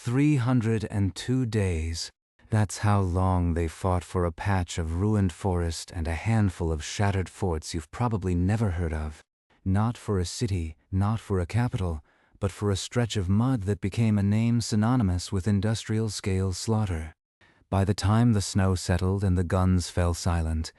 302 days. That's how long they fought for a patch of ruined forest and a handful of shattered forts you've probably never heard of. Not for a city, not for a capital, but for a stretch of mud that became a name synonymous with industrial-scale slaughter. By the time the snow settled and the guns fell silent,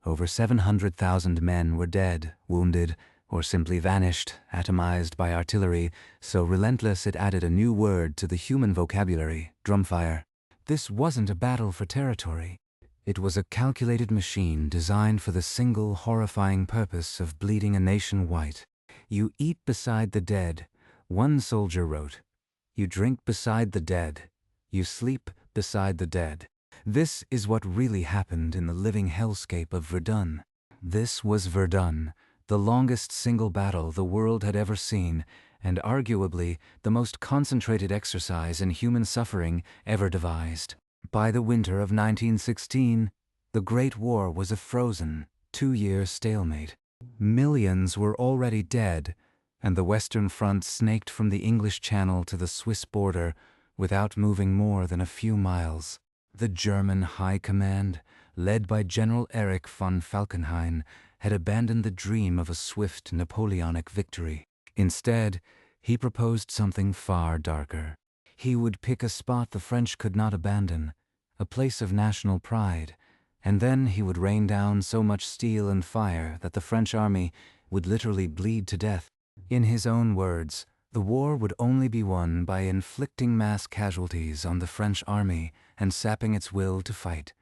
over 700,000 men were dead, wounded, or simply vanished, atomized by artillery, so relentless it added a new word to the human vocabulary: drumfire. This wasn't a battle for territory. It was a calculated machine designed for the single horrifying purpose of bleeding a nation white. You eat beside the dead, one soldier wrote. You drink beside the dead. You sleep beside the dead. This is what really happened in the living hellscape of Verdun. This was Verdun, the longest single battle the world had ever seen, and arguably the most concentrated exercise in human suffering ever devised. By the winter of 1916, the Great War was a frozen, 2-year stalemate. Millions were already dead, and the Western Front snaked from the English Channel to the Swiss border without moving more than a few miles. The German High Command, led by General Erich von Falkenhayn, had abandoned the dream of a swift Napoleonic victory. Instead, he proposed something far darker. He would pick a spot the French could not abandon, a place of national pride, and then he would rain down so much steel and fire that the French army would literally bleed to death. In his own words, the war would only be won by inflicting mass casualties on the French army and sapping its will to fight.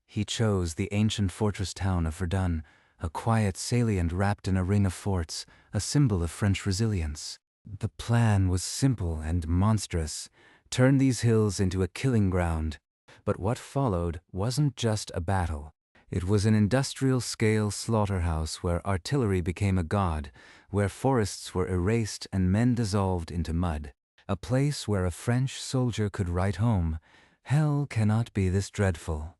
He chose the ancient fortress town of Verdun, a quiet salient wrapped in a ring of forts, a symbol of French resilience. The plan was simple and monstrous: turn these hills into a killing ground. But what followed wasn't just a battle. It was an industrial-scale slaughterhouse where artillery became a god, where forests were erased and men dissolved into mud. A place where a French soldier could write home, "Hell cannot be this dreadful."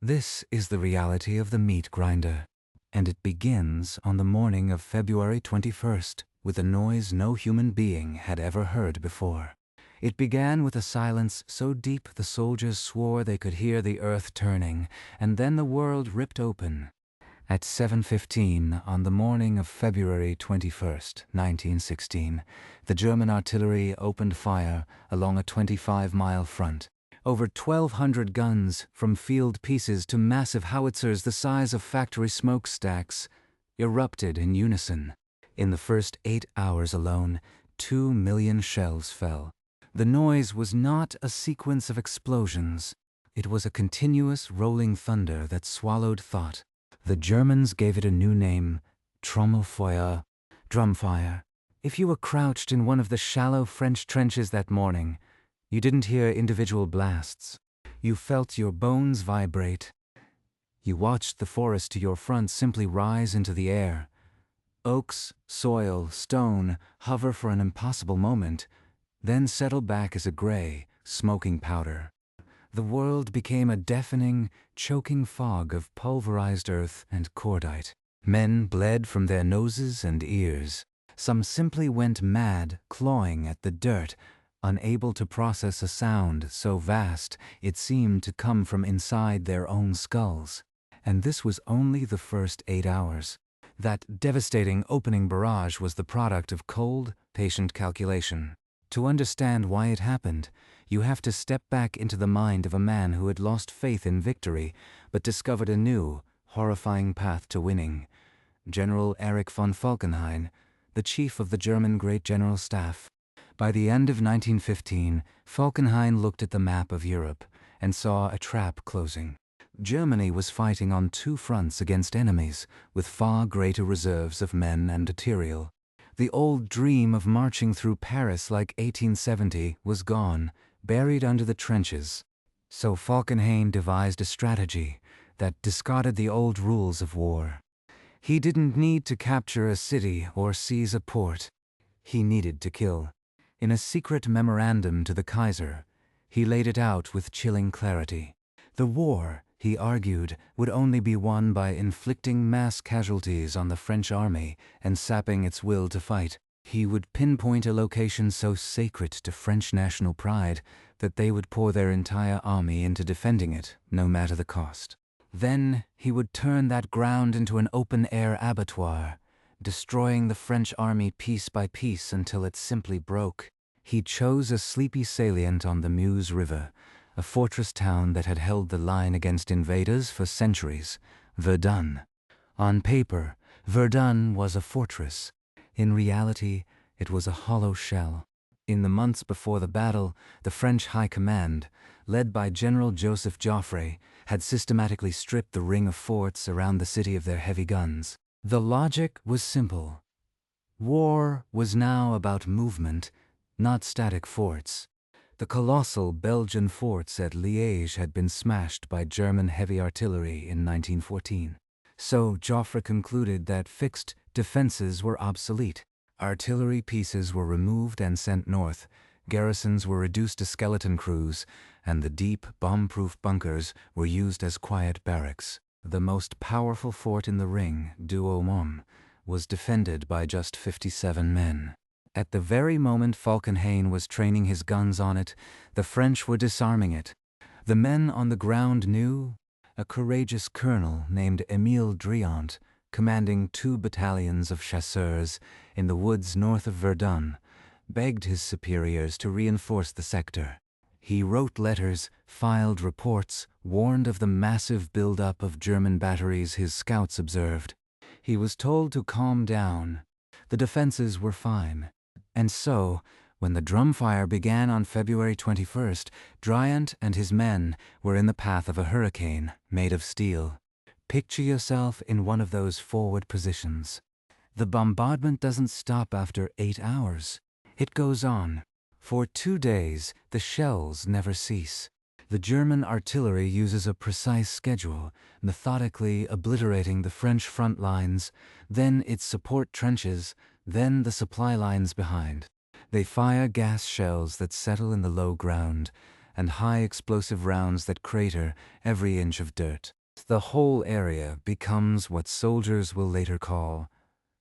This is the reality of the meat grinder. And it begins on the morning of February 21st with a noise no human being had ever heard before. It began with a silence so deep the soldiers swore they could hear the earth turning, and then the world ripped open. At 7:15 on the morning of February 21st, 1916, the German artillery opened fire along a 25-mile front. Over 1,200 guns, from field pieces to massive howitzers the size of factory smokestacks, erupted in unison. In the first 8 hours alone, 2 million shells fell. The noise was not a sequence of explosions. It was a continuous rolling thunder that swallowed thought. The Germans gave it a new name: Trommelfeuer, drumfire. If you were crouched in one of the shallow French trenches that morning, you didn't hear individual blasts. You felt your bones vibrate. You watched the forest to your front simply rise into the air. Oaks, soil, stone hover for an impossible moment, then settle back as a gray, smoking powder. The world became a deafening, choking fog of pulverized earth and cordite. Men bled from their noses and ears. Some simply went mad, clawing at the dirt, unable to process a sound so vast it seemed to come from inside their own skulls. And this was only the first 8 hours. That devastating opening barrage was the product of cold, patient calculation. To understand why it happened, you have to step back into the mind of a man who had lost faith in victory, but discovered a new, horrifying path to winning. General Erich von Falkenhayn, the chief of the German Great General Staff. By the end of 1915, Falkenhayn looked at the map of Europe and saw a trap closing. Germany was fighting on 2 fronts against enemies, with far greater reserves of men and material. The old dream of marching through Paris like 1870 was gone, buried under the trenches. So Falkenhayn devised a strategy that discarded the old rules of war. He didn't need to capture a city or seize a port. He needed to kill. In a secret memorandum to the Kaiser, he laid it out with chilling clarity. The war, he argued, would only be won by inflicting mass casualties on the French army and sapping its will to fight. He would pinpoint a location so sacred to French national pride that they would pour their entire army into defending it, no matter the cost. Then he would turn that ground into an open-air abattoir, destroying the French army piece by piece until it simply broke. He chose a sleepy salient on the Meuse River, a fortress town that had held the line against invaders for centuries, Verdun. On paper, Verdun was a fortress. In reality, it was a hollow shell. In the months before the battle, the French High Command, led by General Joseph Joffre, had systematically stripped the ring of forts around the city of their heavy guns. The logic was simple. War was now about movement, not static forts. The colossal Belgian forts at Liège had been smashed by German heavy artillery in 1914. So Joffre concluded that fixed defenses were obsolete. Artillery pieces were removed and sent north, garrisons were reduced to skeleton crews, and the deep, bomb-proof bunkers were used as quiet barracks. The most powerful fort in the ring, Douaumont, was defended by just 57 men. At the very moment Falkenhayn was training his guns on it, the French were disarming it. The men on the ground knew. A courageous colonel named Émile Driant, commanding 2 battalions of chasseurs in the woods north of Verdun, begged his superiors to reinforce the sector. He wrote letters, filed reports, warned of the massive buildup of German batteries his scouts observed. He was told to calm down. The defenses were fine. And so, when the drumfire began on February 21st, Driant and his men were in the path of a hurricane made of steel. Picture yourself in one of those forward positions. The bombardment doesn't stop after 8 hours. It goes on. For 2 days, the shells never cease. The German artillery uses a precise schedule, methodically obliterating the French front lines, then its support trenches, then the supply lines behind. They fire gas shells that settle in the low ground, and high explosive rounds that crater every inch of dirt. The whole area becomes what soldiers will later call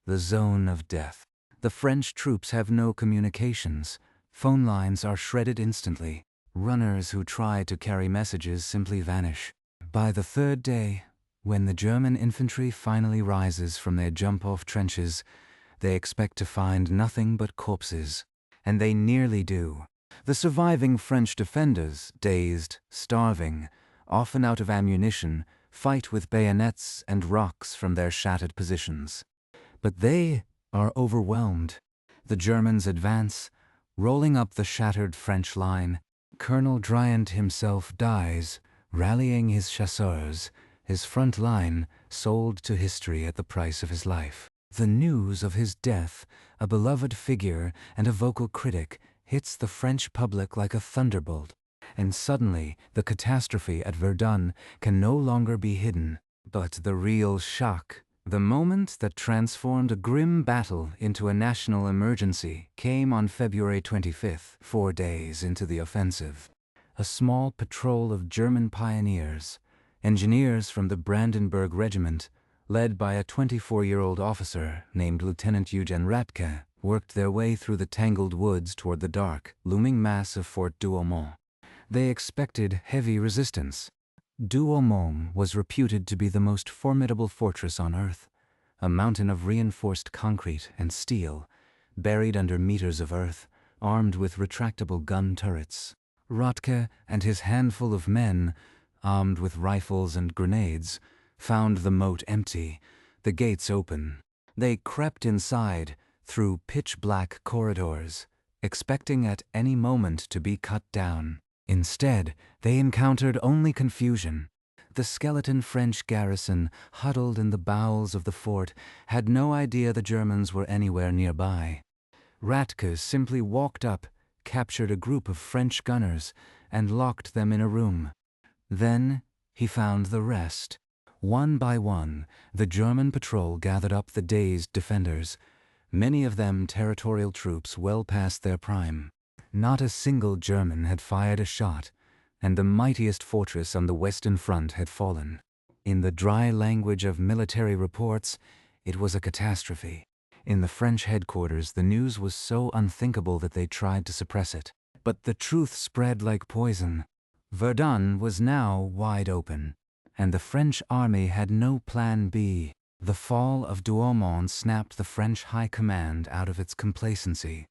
the zone of death. The French troops have no communications. Phone lines are shredded instantly. Runners who try to carry messages simply vanish. By the 3rd day, when the German infantry finally rises from their jump-off trenches, they expect to find nothing but corpses. And they nearly do. The surviving French defenders, dazed, starving, often out of ammunition, fight with bayonets and rocks from their shattered positions. But they are overwhelmed. The Germans advance, rolling up the shattered French line. Colonel Driant himself dies, rallying his chasseurs, his front line sold to history at the price of his life. The news of his death, a beloved figure and a vocal critic, hits the French public like a thunderbolt. And suddenly, the catastrophe at Verdun can no longer be hidden. But the real shock, the moment that transformed a grim battle into a national emergency, came on February 25th, 4 days into the offensive. A small patrol of German pioneers, engineers from the Brandenburg Regiment, led by a 24-year-old officer named Lieutenant Eugen Ratke, worked their way through the tangled woods toward the dark, looming mass of Fort Douaumont. They expected heavy resistance. Douaumont was reputed to be the most formidable fortress on Earth, a mountain of reinforced concrete and steel, buried under meters of earth, armed with retractable gun turrets. Ratke and his handful of men, armed with rifles and grenades, found the moat empty, the gates open. They crept inside, through pitch-black corridors, expecting at any moment to be cut down. Instead, they encountered only confusion. The skeleton French garrison, huddled in the bowels of the fort, had no idea the Germans were anywhere nearby. Ratke simply walked up, captured a group of French gunners, and locked them in a room. Then he found the rest. One by one, the German patrol gathered up the dazed defenders, many of them territorial troops well past their prime. Not a single German had fired a shot, and the mightiest fortress on the Western Front had fallen. In the dry language of military reports, it was a catastrophe. In the French headquarters, the news was so unthinkable that they tried to suppress it. But the truth spread like poison. Verdun was now wide open, and the French army had no plan B. The fall of Douaumont snapped the French high command out of its complacency.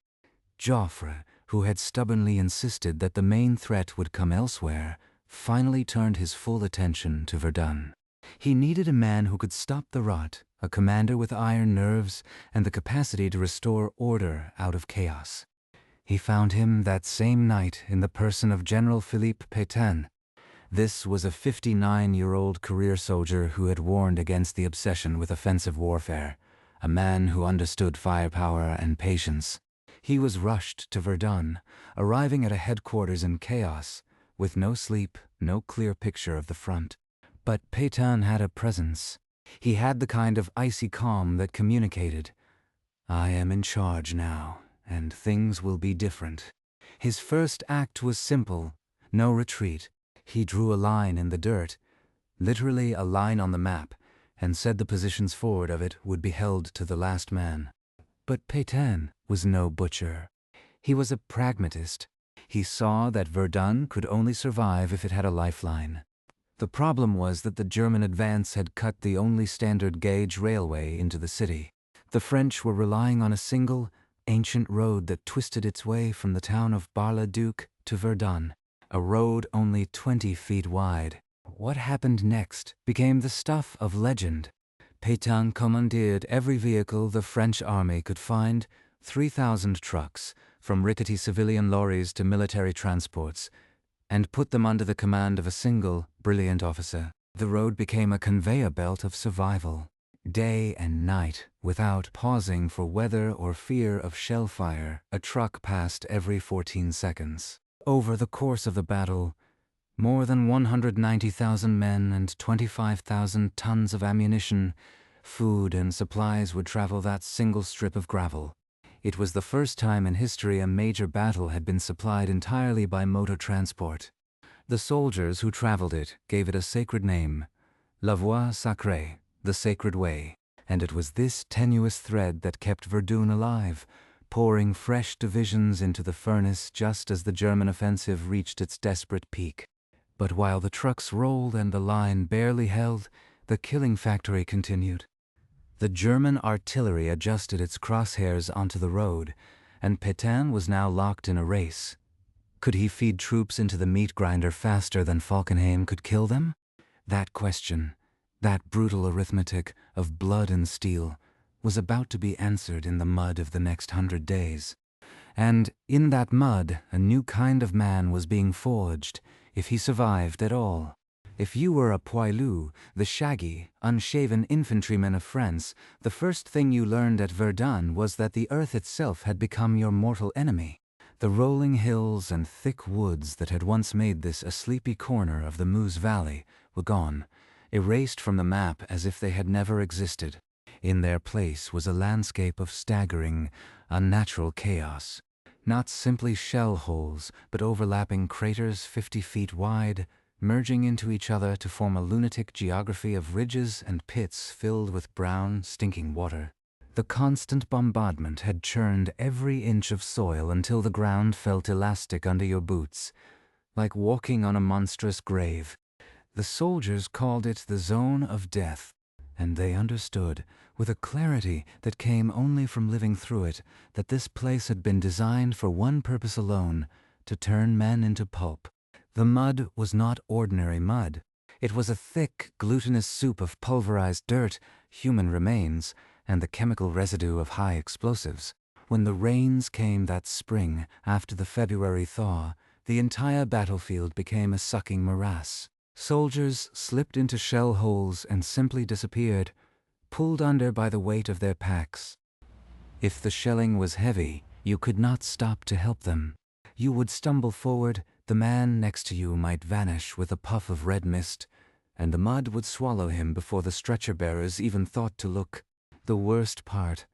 Joffre, who had stubbornly insisted that the main threat would come elsewhere, finally turned his full attention to Verdun. He needed a man who could stop the rot, a commander with iron nerves and the capacity to restore order out of chaos. He found him that same night in the person of General Philippe Pétain. This was a 59-year-old career soldier who had warned against the obsession with offensive warfare, a man who understood firepower and patience. He was rushed to Verdun, arriving at a headquarters in chaos, with no sleep, no clear picture of the front. But Pétain had a presence. He had the kind of icy calm that communicated, "I am in charge now, and things will be different." His first act was simple, no retreat. He drew a line in the dirt, literally a line on the map, and said the positions forward of it would be held to the last man. But Pétain was no butcher. He was a pragmatist. He saw that Verdun could only survive if it had a lifeline. The problem was that the German advance had cut the only standard gauge railway into the city. The French were relying on a single, ancient road that twisted its way from the town of Bar-le-Duc to Verdun, a road only 20 feet wide. What happened next became the stuff of legend. Pétain commandeered every vehicle the French army could find, 3,000 trucks, from rickety civilian lorries to military transports, and put them under the command of a single, brilliant officer. The road became a conveyor belt of survival. Day and night, without pausing for weather or fear of shell fire, a truck passed every 14 seconds. Over the course of the battle, more than 190,000 men and 25,000 tons of ammunition, food and supplies would travel that single strip of gravel. It was the first time in history a major battle had been supplied entirely by motor transport. The soldiers who traveled it gave it a sacred name, La Voie Sacrée, the Sacred Way, and it was this tenuous thread that kept Verdun alive, pouring fresh divisions into the furnace just as the German offensive reached its desperate peak. But while the trucks rolled and the line barely held, the killing factory continued. The German artillery adjusted its crosshairs onto the road, and Pétain was now locked in a race. Could he feed troops into the meat grinder faster than Falkenhayn could kill them? That question, that brutal arithmetic of blood and steel, was about to be answered in the mud of the next 100 days. And in that mud, a new kind of man was being forged, if he survived at all. If you were a poilu, the shaggy, unshaven infantryman of France, the first thing you learned at Verdun was that the earth itself had become your mortal enemy. The rolling hills and thick woods that had once made this a sleepy corner of the Meuse Valley were gone, erased from the map as if they had never existed. In their place was a landscape of staggering, unnatural chaos. Not simply shell holes, but overlapping craters 50 feet wide, merging into each other to form a lunatic geography of ridges and pits filled with brown, stinking water. The constant bombardment had churned every inch of soil until the ground felt elastic under your boots, like walking on a monstrous grave. The soldiers called it the zone of death, and they understood, with a clarity that came only from living through it, that this place had been designed for one purpose alone, to turn men into pulp. The mud was not ordinary mud. It was a thick, glutinous soup of pulverized dirt, human remains, and the chemical residue of high explosives. When the rains came that spring, after the February thaw, the entire battlefield became a sucking morass. Soldiers slipped into shell holes and simply disappeared, pulled under by the weight of their packs. If the shelling was heavy, you could not stop to help them. You would stumble forward, the man next to you might vanish with a puff of red mist, and the mud would swallow him before the stretcher-bearers even thought to look. The worst part,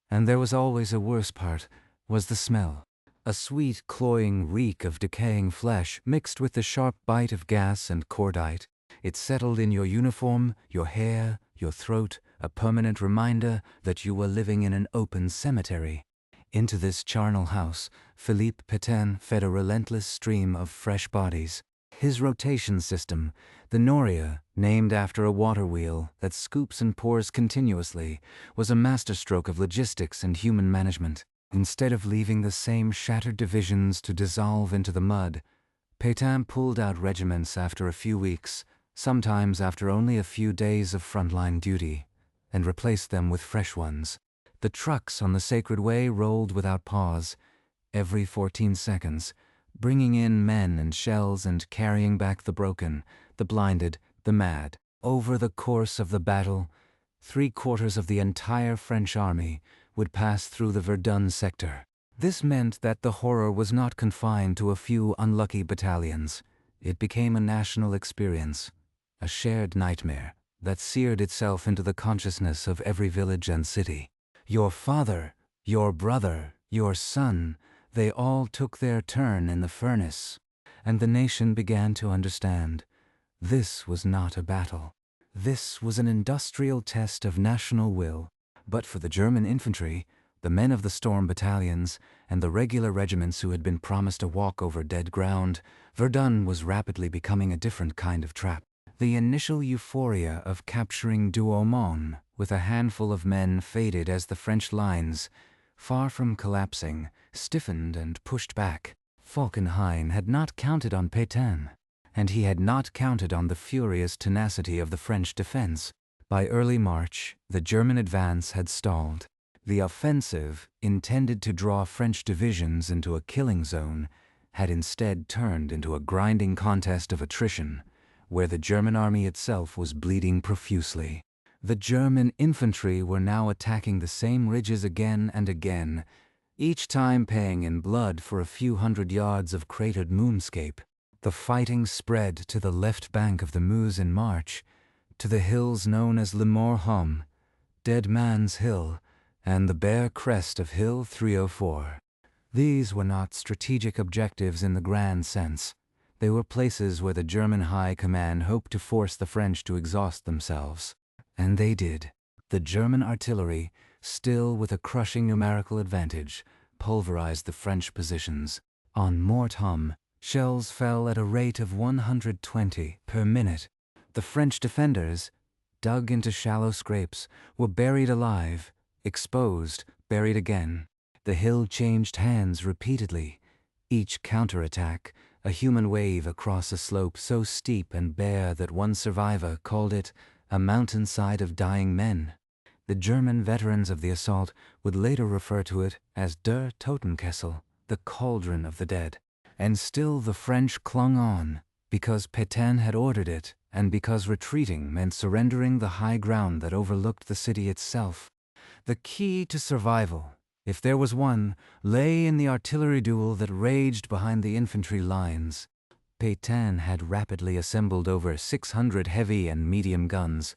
and there was always a worse part, was the smell. A sweet, cloying reek of decaying flesh mixed with the sharp bite of gas and cordite. It settled in your uniform, your hair, your throat, a permanent reminder that you were living in an open cemetery. Into this charnel house, Philippe Pétain fed a relentless stream of fresh bodies. His rotation system, the Noria, named after a water wheel that scoops and pours continuously, was a masterstroke of logistics and human management. Instead of leaving the same shattered divisions to dissolve into the mud, Pétain pulled out regiments after a few weeks, sometimes after only a few days of frontline duty, and replaced them with fresh ones. The trucks on the Sacred Way rolled without pause, every 14 seconds, bringing in men and shells and carrying back the broken, the blinded, the mad. Over the course of the battle, 3/4 of the entire French army would pass through the Verdun sector. This meant that the horror was not confined to a few unlucky battalions. It became a national experience, a shared nightmare that seared itself into the consciousness of every village and city. Your father, your brother, your son, they all took their turn in the furnace, and the nation began to understand. This was not a battle. This was an industrial test of national will. But for the German infantry, the men of the storm battalions, and the regular regiments who had been promised a walk over dead ground, Verdun was rapidly becoming a different kind of trap. The initial euphoria of capturing Douaumont with a handful of men faded as the French lines, far from collapsing, stiffened and pushed back. Falkenhayn had not counted on Pétain, and he had not counted on the furious tenacity of the French defense. By early March, the German advance had stalled. The offensive, intended to draw French divisions into a killing zone, had instead turned into a grinding contest of attrition, where the German army itself was bleeding profusely. The German infantry were now attacking the same ridges again and again, each time paying in blood for a few hundred yards of cratered moonscape. The fighting spread to the left bank of the Meuse in March, to the hills known as Le Mort-Homme, Dead Man's Hill, and the bare crest of Hill 304. These were not strategic objectives in the grand sense. They were places where the German High Command hoped to force the French to exhaust themselves. And they did. The German artillery, still with a crushing numerical advantage, pulverized the French positions. On Mort-Homme, shells fell at a rate of 120 per minute. The French defenders, dug into shallow scrapes, were buried alive, exposed, buried again. The hill changed hands repeatedly. Each counterattack, a human wave across a slope so steep and bare that one survivor called it a mountainside of dying men. The German veterans of the assault would later refer to it as Der Totenkessel, the cauldron of the dead. And still the French clung on, because Pétain had ordered it, and because retreating meant surrendering the high ground that overlooked the city itself. The key to survival, if there was one, lay in the artillery duel that raged behind the infantry lines. Pétain had rapidly assembled over 600 heavy and medium guns,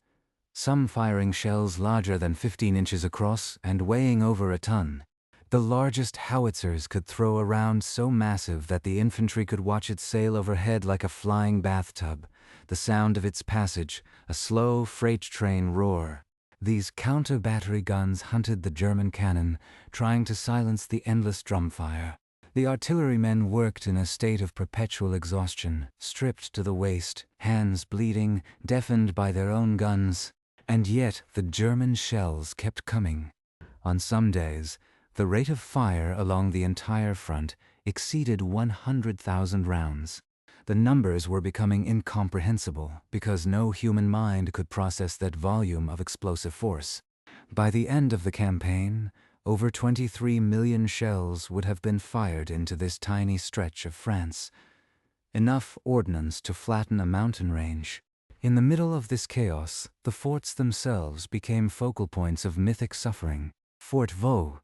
some firing shells larger than 15 inches across and weighing over a ton. The largest howitzers could throw a round so massive that the infantry could watch it sail overhead like a flying bathtub, the sound of its passage, a slow freight train roar. These counter-battery guns hunted the German cannon, trying to silence the endless drum fire. The artillerymen worked in a state of perpetual exhaustion, stripped to the waist, hands bleeding, deafened by their own guns. And yet the German shells kept coming. On some days, the rate of fire along the entire front exceeded 100,000 rounds. The numbers were becoming incomprehensible because no human mind could process that volume of explosive force. By the end of the campaign, over 23 million shells would have been fired into this tiny stretch of France, enough ordnance to flatten a mountain range. In the middle of this chaos, the forts themselves became focal points of mythic suffering. Fort Vaux,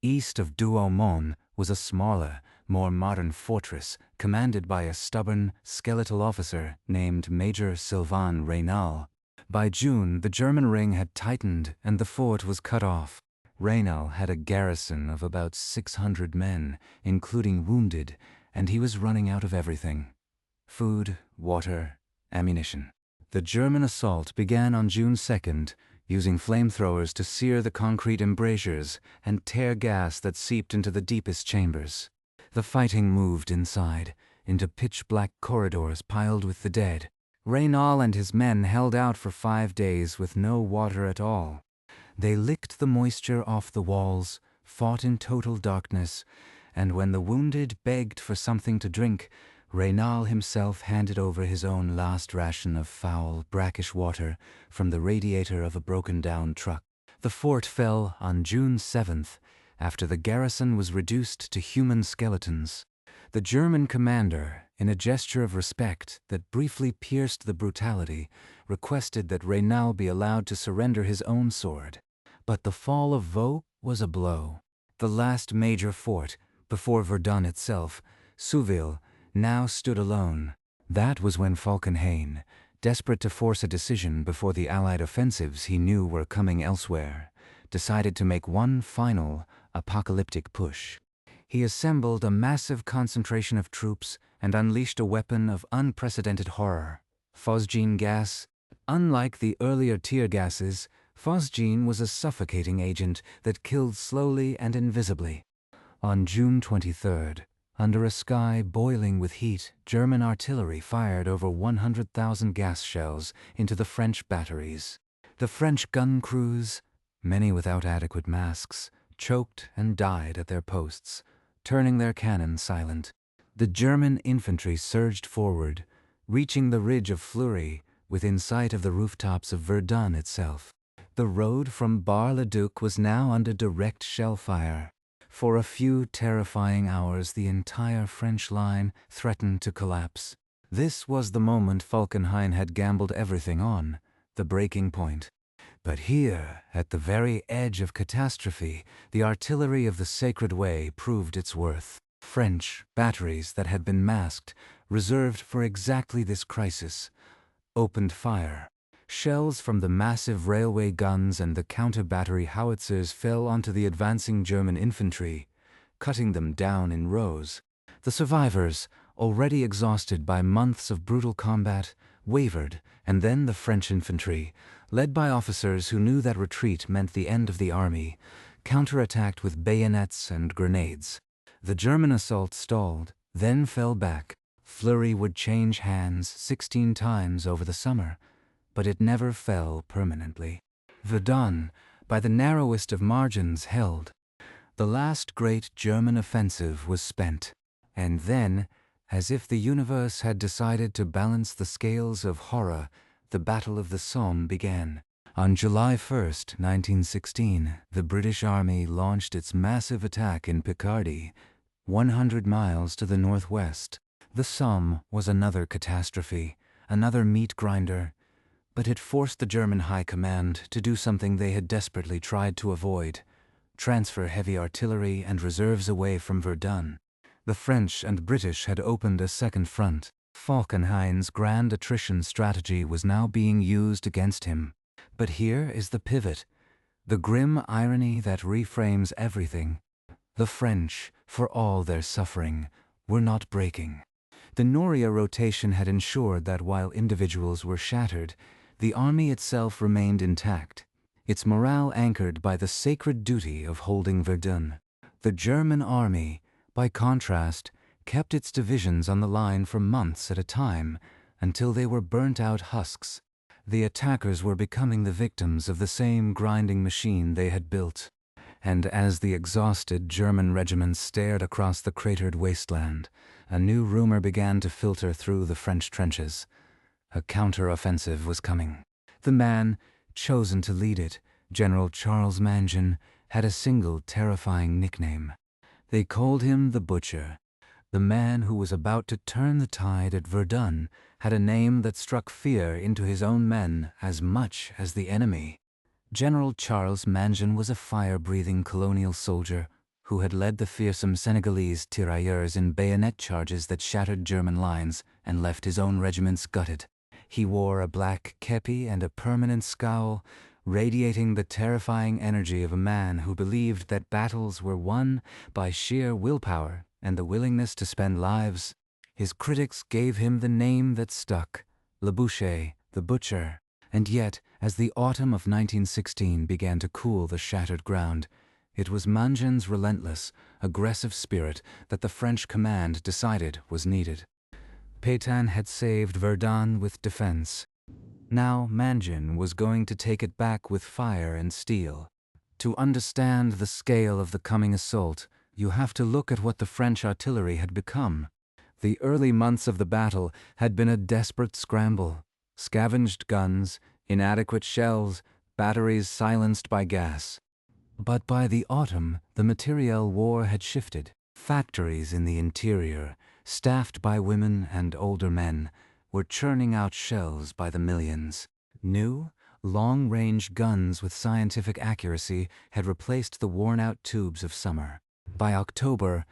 east of Douaumont, was a smaller, more modern fortress commanded by a stubborn, skeletal officer named Major Sylvain Raynal. By June, the German ring had tightened and the fort was cut off. Raynal had a garrison of about 600 men, including wounded, and he was running out of everything: food, water, ammunition. The German assault began on June 2nd, using flamethrowers to sear the concrete embrasures and tear gas that seeped into the deepest chambers. The fighting moved inside, into pitch-black corridors piled with the dead. Raynal and his men held out for 5 days with no water at all. They licked the moisture off the walls, fought in total darkness, and when the wounded begged for something to drink, Raynal himself handed over his own last ration of foul, brackish water from the radiator of a broken-down truck. The fort fell on June 7th, after the garrison was reduced to human skeletons. The German commander, in a gesture of respect that briefly pierced the brutality, requested that Raynal be allowed to surrender his own sword. But the fall of Vaux was a blow. The last major fort, before Verdun itself, Souville, now stood alone. That was when Falkenhayn, desperate to force a decision before the Allied offensives he knew were coming elsewhere, decided to make one final, apocalyptic push. He assembled a massive concentration of troops and unleashed a weapon of unprecedented horror, phosgene gas. Unlike the earlier tear gases, phosgene was a suffocating agent that killed slowly and invisibly. On June 23rd, under a sky boiling with heat, German artillery fired over 100,000 gas shells into the French batteries. The French gun crews, many without adequate masks, choked and died at their posts, turning their cannon silent. The German infantry surged forward, reaching the ridge of Fleury within sight of the rooftops of Verdun itself. The road from Bar-le-Duc was now under direct shell fire. For a few terrifying hours, the entire French line threatened to collapse. This was the moment Falkenhayn had gambled everything on, the breaking point. But here, at the very edge of catastrophe, the artillery of the Sacred Way proved its worth. French batteries that had been masked, reserved for exactly this crisis, opened fire. Shells from the massive railway guns and the counter-battery howitzers fell onto the advancing German infantry, cutting them down in rows. The survivors, already exhausted by months of brutal combat, wavered, and then the French infantry, led by officers who knew that retreat meant the end of the army, counterattacked with bayonets and grenades. The German assault stalled, then fell back. Fleury would change hands 16 times over the summer, but it never fell permanently. Verdun, by the narrowest of margins, held. The last great German offensive was spent. And then, as if the universe had decided to balance the scales of horror, the Battle of the Somme began. On July 1st, 1916, the British Army launched its massive attack in Picardy, 100 miles to the northwest. The Somme was another catastrophe, another meat grinder, but it forced the German High Command to do something they had desperately tried to avoid: transfer heavy artillery and reserves away from Verdun. The French and British had opened a second front. Falkenhayn's grand attrition strategy was now being used against him. But here is the pivot, the grim irony that reframes everything. The French, for all their suffering, were not breaking. The Noria rotation had ensured that while individuals were shattered, the army itself remained intact, its morale anchored by the sacred duty of holding Verdun. The German army, by contrast, kept its divisions on the line for months at a time, until they were burnt-out husks. The attackers were becoming the victims of the same grinding machine they had built. And as the exhausted German regiments stared across the cratered wasteland, a new rumor began to filter through the French trenches. A counter-offensive was coming. The man chosen to lead it, General Charles Mangin, had a single terrifying nickname. They called him the Butcher. The man who was about to turn the tide at Verdun had a name that struck fear into his own men as much as the enemy. General Charles Mangin was a fire-breathing colonial soldier who had led the fearsome Senegalese tirailleurs in bayonet charges that shattered German lines and left his own regiments gutted. He wore a black kepi and a permanent scowl, radiating the terrifying energy of a man who believed that battles were won by sheer willpower and the willingness to spend lives. His critics gave him the name that stuck, Le Boucher, the Butcher. And yet, As the autumn of 1916 began to cool the shattered ground, it was Mangin's relentless, aggressive spirit that the French command decided was needed. Pétain had saved Verdun with defense. Now Mangin was going to take it back with fire and steel. To understand the scale of the coming assault, you have to look at what the French artillery had become. The early months of the battle had been a desperate scramble. Scavenged guns, inadequate shells, batteries silenced by gas. But by the autumn, the materiel war had shifted. Factories in the interior, staffed by women and older men, were churning out shells by the millions. New, long-range guns with scientific accuracy had replaced the worn-out tubes of summer. By October,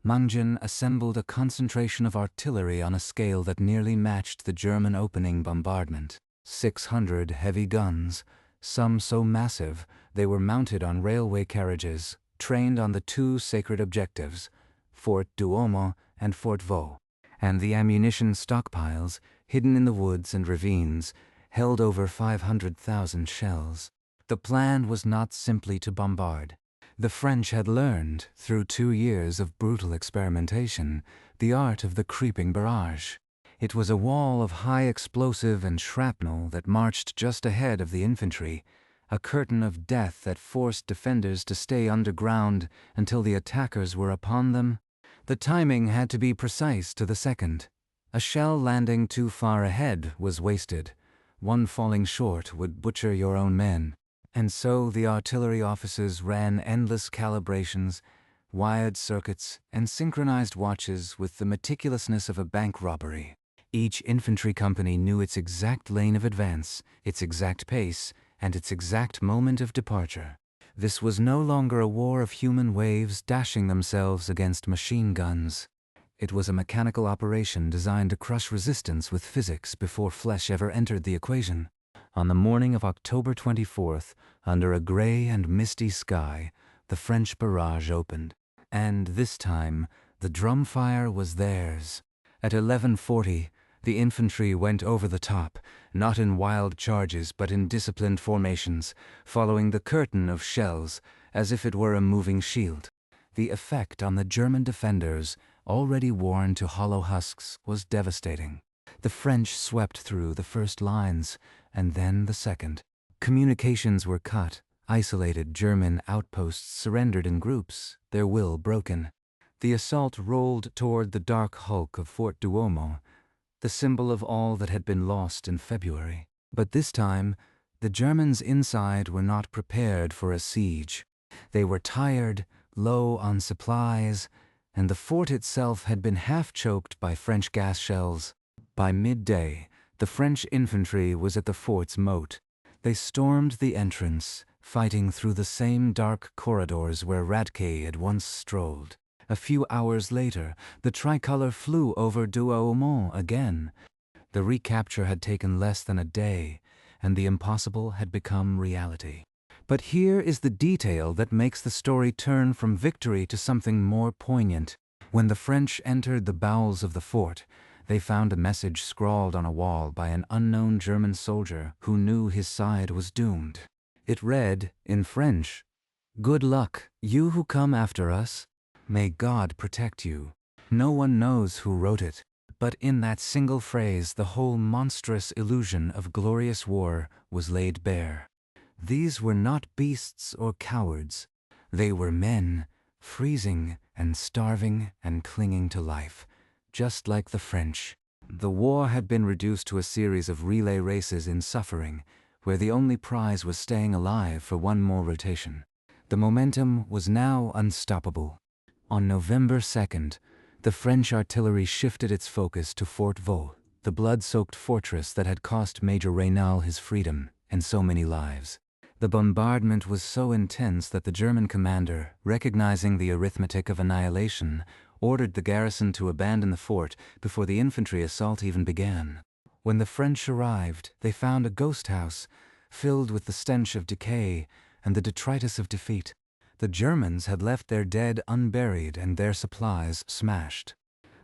Mangin assembled a concentration of artillery on a scale that nearly matched the German opening bombardment. 600 heavy guns, some so massive they were mounted on railway carriages, trained on the two sacred objectives, Fort Duomo and Fort Vaux, and the ammunition stockpiles, hidden in the woods and ravines, held over 500,000 shells. The plan was not simply to bombard. The French had learned, through 2 years of brutal experimentation, the art of the creeping barrage. It was a wall of high explosive and shrapnel that marched just ahead of the infantry, a curtain of death that forced defenders to stay underground until the attackers were upon them. The timing had to be precise to the second. A shell landing too far ahead was wasted. One falling short would butcher your own men. And so the artillery officers ran endless calibrations, wired circuits, and synchronized watches with the meticulousness of a bank robbery. Each infantry company knew its exact lane of advance, its exact pace, and its exact moment of departure. This was no longer a war of human waves dashing themselves against machine guns. It was a mechanical operation designed to crush resistance with physics before flesh ever entered the equation. On the morning of October 24th, under a gray and misty sky, the French barrage opened. And this time, the drum fire was theirs. At 11:40, the infantry went over the top, not in wild charges but in disciplined formations, following the curtain of shells, as if it were a moving shield. The effect on the German defenders, already worn to hollow husks, was devastating. The French swept through the first lines, and then the second. Communications were cut. Isolated German outposts surrendered in groups, their will broken. The assault rolled toward the dark hulk of Fort Duomo, the symbol of all that had been lost in February. But this time, the Germans inside were not prepared for a siege. They were tired, low on supplies, and the fort itself had been half-choked by French gas shells. By midday, the French infantry was at the fort's moat. They stormed the entrance, fighting through the same dark corridors where Radke had once strolled. A few hours later, the tricolor flew over Douaumont again. The recapture had taken less than a day, and the impossible had become reality. But here is the detail that makes the story turn from victory to something more poignant. When the French entered the bowels of the fort, they found a message scrawled on a wall by an unknown German soldier who knew his side was doomed. It read, in French, "Good luck, you who come after us. May God protect you." No one knows who wrote it, but in that single phrase the whole monstrous illusion of glorious war was laid bare. These were not beasts or cowards. They were men, freezing and starving and clinging to life, just like the French. The war had been reduced to a series of relay races in suffering, where the only prize was staying alive for one more rotation. The momentum was now unstoppable. On November 2nd, the French artillery shifted its focus to Fort Vaux, the blood-soaked fortress that had cost Major Raynal his freedom and so many lives. The bombardment was so intense that the German commander, recognizing the arithmetic of annihilation, ordered the garrison to abandon the fort before the infantry assault even began. When the French arrived, they found a ghost house, filled with the stench of decay and the detritus of defeat. The Germans had left their dead unburied and their supplies smashed.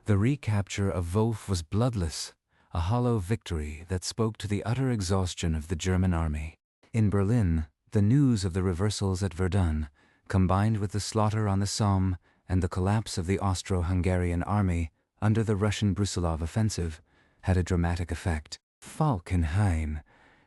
The recapture of Vaux was bloodless, a hollow victory that spoke to the utter exhaustion of the German army. In Berlin, the news of the reversals at Verdun, combined with the slaughter on the Somme and the collapse of the Austro-Hungarian army under the Russian Brusilov offensive, had a dramatic effect. Falkenhayn,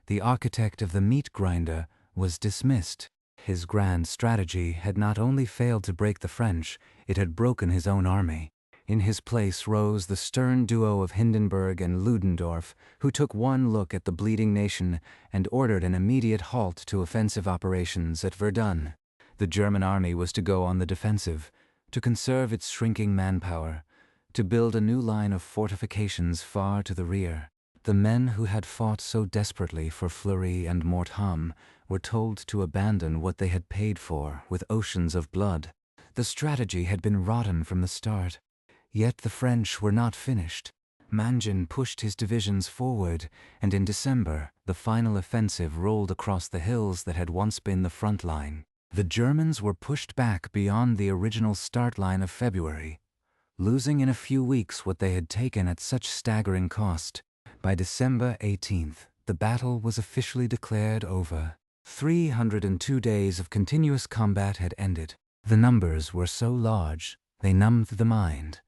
the architect of the meat grinder, was dismissed. His grand strategy had not only failed to break the French, it had broken his own army. In his place rose the stern duo of Hindenburg and Ludendorff, who took one look at the bleeding nation and ordered an immediate halt to offensive operations at Verdun. The German army was to go on the defensive, to conserve its shrinking manpower, to build a new line of fortifications far to the rear. The men who had fought so desperately for Fleury and Mortham were told to abandon what they had paid for with oceans of blood. The strategy had been rotten from the start. Yet the French were not finished. Mangin pushed his divisions forward, and in December, the final offensive rolled across the hills that had once been the front line. The Germans were pushed back beyond the original start line of February, losing in a few weeks what they had taken at such staggering cost. By December 18th, the battle was officially declared over. 302 days of continuous combat had ended. The numbers were so large, they numbed the mind.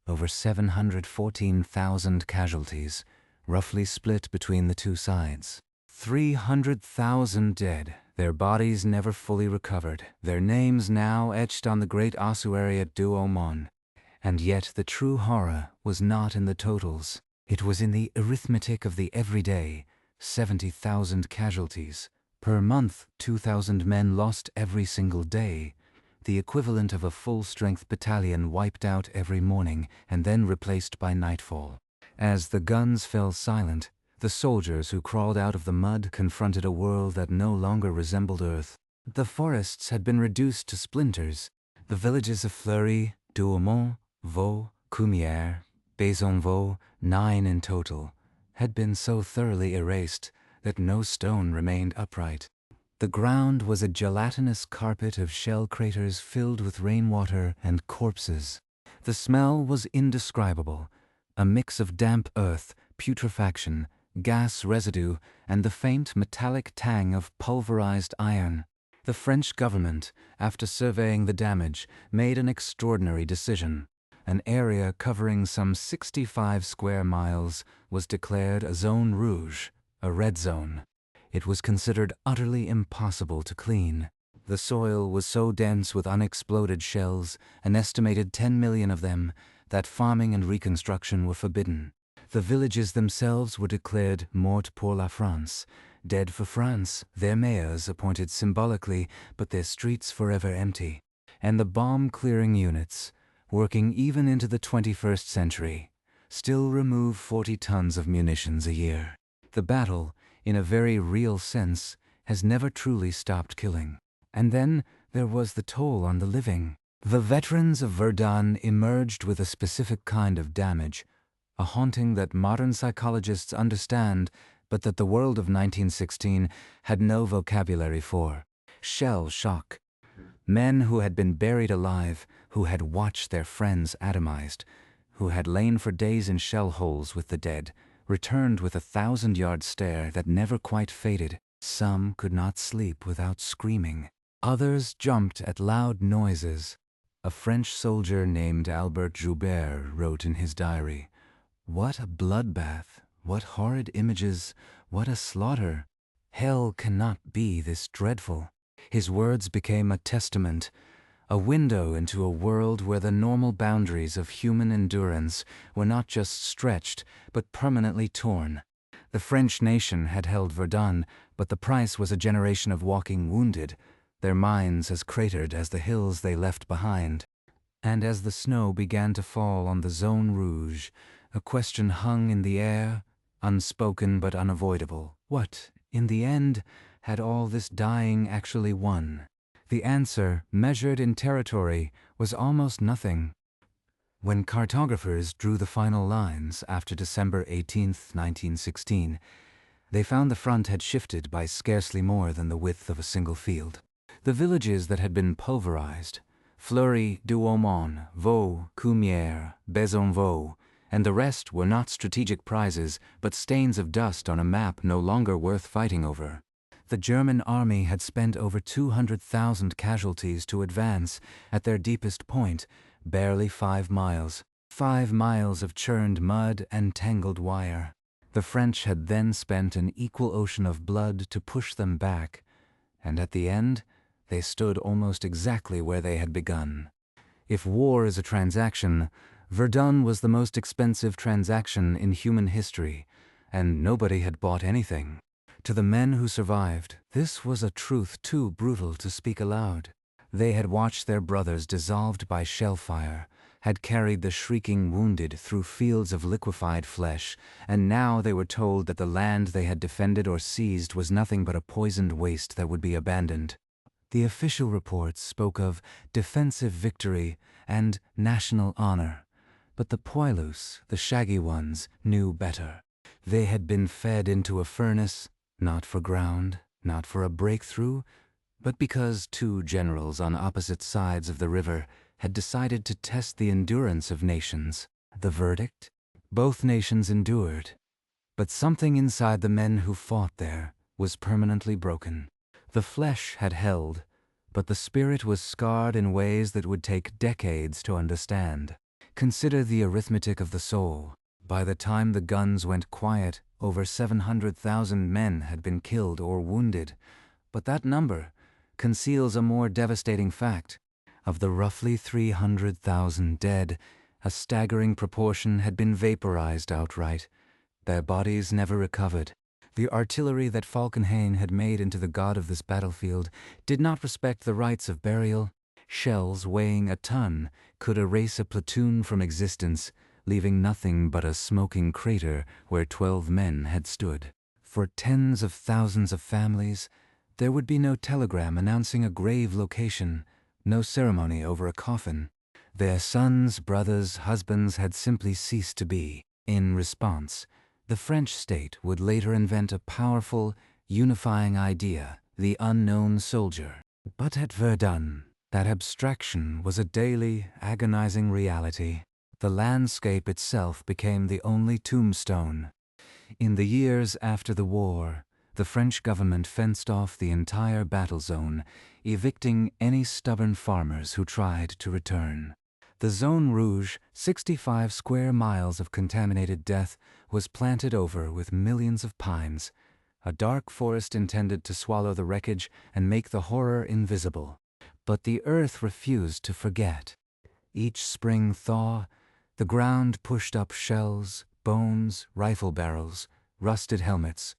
Over 714,000 casualties, roughly split between the two sides. 300,000 dead, their bodies never fully recovered, their names now etched on the great ossuary at Douaumont. And yet the true horror was not in the totals. It was in the arithmetic of the everyday. 70,000 casualties. Per month, 2,000 men lost every single day. The equivalent of a full-strength battalion wiped out every morning and then replaced by nightfall. As the guns fell silent, the soldiers who crawled out of the mud confronted a world that no longer resembled Earth. The forests had been reduced to splinters. The villages of Fleury, Douaumont, Vaux, Cumières, Bezonvaux, 9 in total, had been so thoroughly erased that no stone remained upright. The ground was a gelatinous carpet of shell craters filled with rainwater and corpses. The smell was indescribable, a mix of damp earth, putrefaction, gas residue, and the faint metallic tang of pulverized iron. The French government, after surveying the damage, made an extraordinary decision. An area covering some 65 square miles was declared a zone rouge, a red zone. It was considered utterly impossible to clean. The soil was so dense with unexploded shells, an estimated 10 million of them, that farming and reconstruction were forbidden. The villages themselves were declared morts pour la France, dead for France, their mayors appointed symbolically, but their streets forever empty. And the bomb-clearing units, working even into the 21st century, still remove 40 tons of munitions a year. The battle, in a very real sense, has never truly stopped killing. And then there was the toll on the living. The veterans of Verdun emerged with a specific kind of damage, a haunting that modern psychologists understand, but that the world of 1916 had no vocabulary for. Shell shock. Men who had been buried alive, who had watched their friends atomized, who had lain for days in shell holes with the dead, returned with a 1,000-yard stare that never quite faded. Some could not sleep without screaming. Others jumped at loud noises. A French soldier named Albert Joubert wrote in his diary, "What a bloodbath, what horrid images, what a slaughter! Hell cannot be this dreadful." His words became a testament, a window into a world where the normal boundaries of human endurance were not just stretched, but permanently torn. The French nation had held Verdun, but the price was a generation of walking wounded, their minds as cratered as the hills they left behind. And as the snow began to fall on the Zone Rouge, a question hung in the air, unspoken but unavoidable. What, in the end, had all this dying actually won? The answer, measured in territory, was almost nothing. When cartographers drew the final lines after December 18, 1916, they found the front had shifted by scarcely more than the width of a single field. The villages that had been pulverized, Fleury, Douaumont, Vaux, Cumières, Bezonvaux, and the rest were not strategic prizes, but stains of dust on a map no longer worth fighting over. The German army had spent over 200,000 casualties to advance, at their deepest point, barely 5 miles. 5 miles of churned mud and tangled wire. The French had then spent an equal ocean of blood to push them back, and at the end, they stood almost exactly where they had begun. If war is a transaction, Verdun was the most expensive transaction in human history, and nobody had bought anything. To the men who survived, this was a truth too brutal to speak aloud. They had watched their brothers dissolved by shellfire, had carried the shrieking wounded through fields of liquefied flesh, and now they were told that the land they had defended or seized was nothing but a poisoned waste that would be abandoned. The official reports spoke of defensive victory and national honor, but the poilus, the shaggy ones, knew better. They had been fed into a furnace, not for ground, not for a breakthrough, but because two generals on opposite sides of the river had decided to test the endurance of nations. The verdict? Both nations endured. But something inside the men who fought there was permanently broken. The flesh had held, but the spirit was scarred in ways that would take decades to understand. Consider the arithmetic of the soul. By the time the guns went quiet, over 700,000 men had been killed or wounded. But that number conceals a more devastating fact. Of the roughly 300,000 dead, a staggering proportion had been vaporized outright. Their bodies never recovered. The artillery that Falkenhayn had made into the god of this battlefield did not respect the rites of burial. Shells weighing a ton could erase a platoon from existence, leaving nothing but a smoking crater where 12 men had stood. For tens of thousands of families, there would be no telegram announcing a grave location, no ceremony over a coffin. Their sons, brothers, husbands had simply ceased to be. In response, the French state would later invent a powerful, unifying idea, the unknown soldier. But at Verdun, that abstraction was a daily, agonizing reality. The landscape itself became the only tombstone. In the years after the war, the French government fenced off the entire battle zone, evicting any stubborn farmers who tried to return. The Zone Rouge, 65 square miles of contaminated death, was planted over with millions of pines, a dark forest intended to swallow the wreckage and make the horror invisible. But the earth refused to forget. Each spring thaw, the ground pushed up shells, bones, rifle barrels, rusted helmets.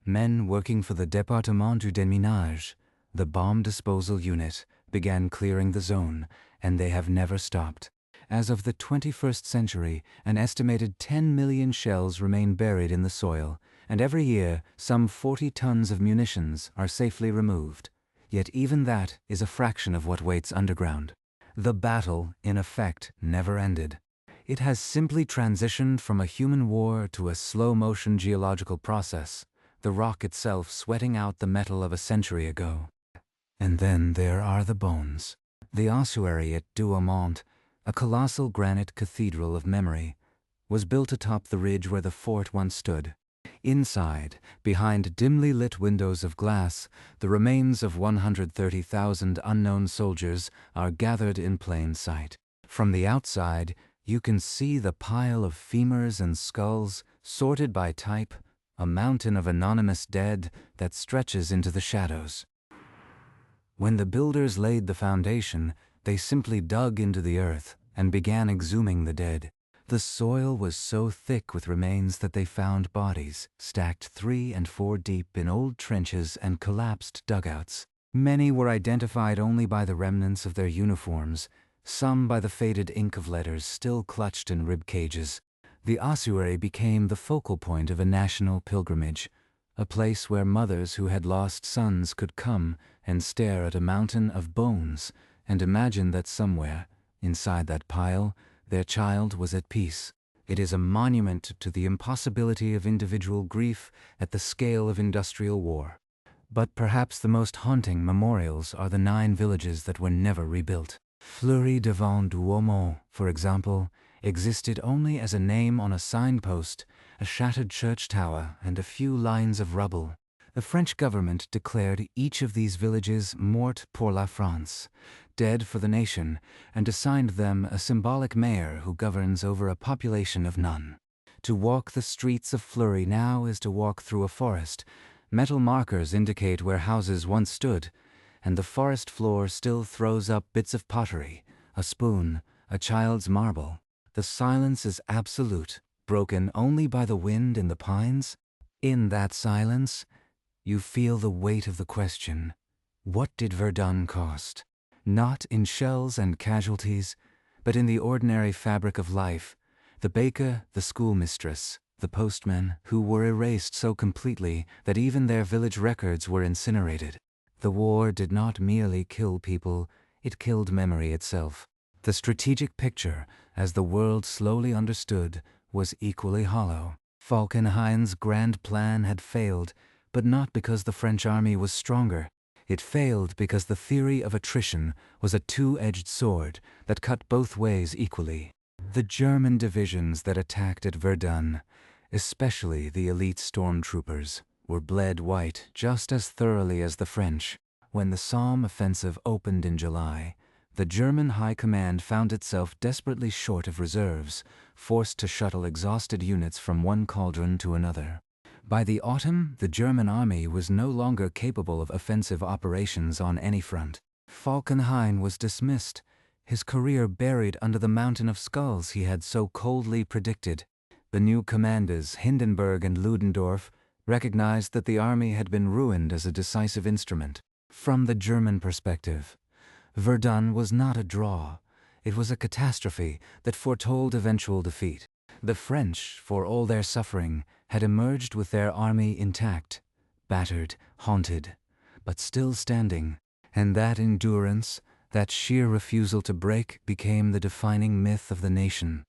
Men working for the Département du Déminage, the bomb disposal unit, began clearing the zone, and they have never stopped. As of the 21st century, an estimated 10 million shells remain buried in the soil, and every year some 40 tons of munitions are safely removed. Yet even that is a fraction of what waits underground. The battle, in effect, never ended. It has simply transitioned from a human war to a slow-motion geological process, the rock itself sweating out the metal of a century ago. And then there are the bones. The ossuary at Douaumont, a colossal granite cathedral of memory, was built atop the ridge where the fort once stood. Inside, behind dimly lit windows of glass, the remains of 130,000 unknown soldiers are gathered in plain sight. From the outside, you can see the pile of femurs and skulls, sorted by type, a mountain of anonymous dead that stretches into the shadows. When the builders laid the foundation, they simply dug into the earth and began exhuming the dead. The soil was so thick with remains that they found bodies stacked 3 and 4 deep in old trenches and collapsed dugouts. Many were identified only by the remnants of their uniforms, some by the faded ink of letters still clutched in rib cages. The ossuary became the focal point of a national pilgrimage, a place where mothers who had lost sons could come and stare at a mountain of bones and imagine that somewhere, inside that pile, their child was at peace. It is a monument to the impossibility of individual grief at the scale of industrial war. But perhaps the most haunting memorials are the 9 villages that were never rebuilt. Fleury-devant-Douaumont, for example, existed only as a name on a signpost, a shattered church tower, and a few lines of rubble. The French government declared each of these villages mort pour la France, dead for the nation, and assigned them a symbolic mayor who governs over a population of none. To walk the streets of Fleury now is to walk through a forest. Metal markers indicate where houses once stood, and the forest floor still throws up bits of pottery, a spoon, a child's marble. The silence is absolute, broken only by the wind in the pines. In that silence, you feel the weight of the question, what did Verdun cost? Not in shells and casualties, but in the ordinary fabric of life, the baker, the schoolmistress, the postman, who were erased so completely that even their village records were incinerated. The war did not merely kill people, it killed memory itself. The strategic picture, as the world slowly understood, was equally hollow. Falkenhayn's grand plan had failed, but not because the French army was stronger. It failed because the theory of attrition was a two-edged sword that cut both ways equally. The German divisions that attacked at Verdun, especially the elite stormtroopers, were bled white just as thoroughly as the French. When the Somme offensive opened in July, the German High Command found itself desperately short of reserves, forced to shuttle exhausted units from one cauldron to another. By the autumn, the German army was no longer capable of offensive operations on any front. Falkenhayn was dismissed, his career buried under the mountain of skulls he had so coldly predicted. The new commanders, Hindenburg and Ludendorff, recognized that the army had been ruined as a decisive instrument. From the German perspective, Verdun was not a draw. It was a catastrophe that foretold eventual defeat. The French, for all their suffering, had emerged with their army intact, battered, haunted, but still standing. And that endurance, that sheer refusal to break, became the defining myth of the nation.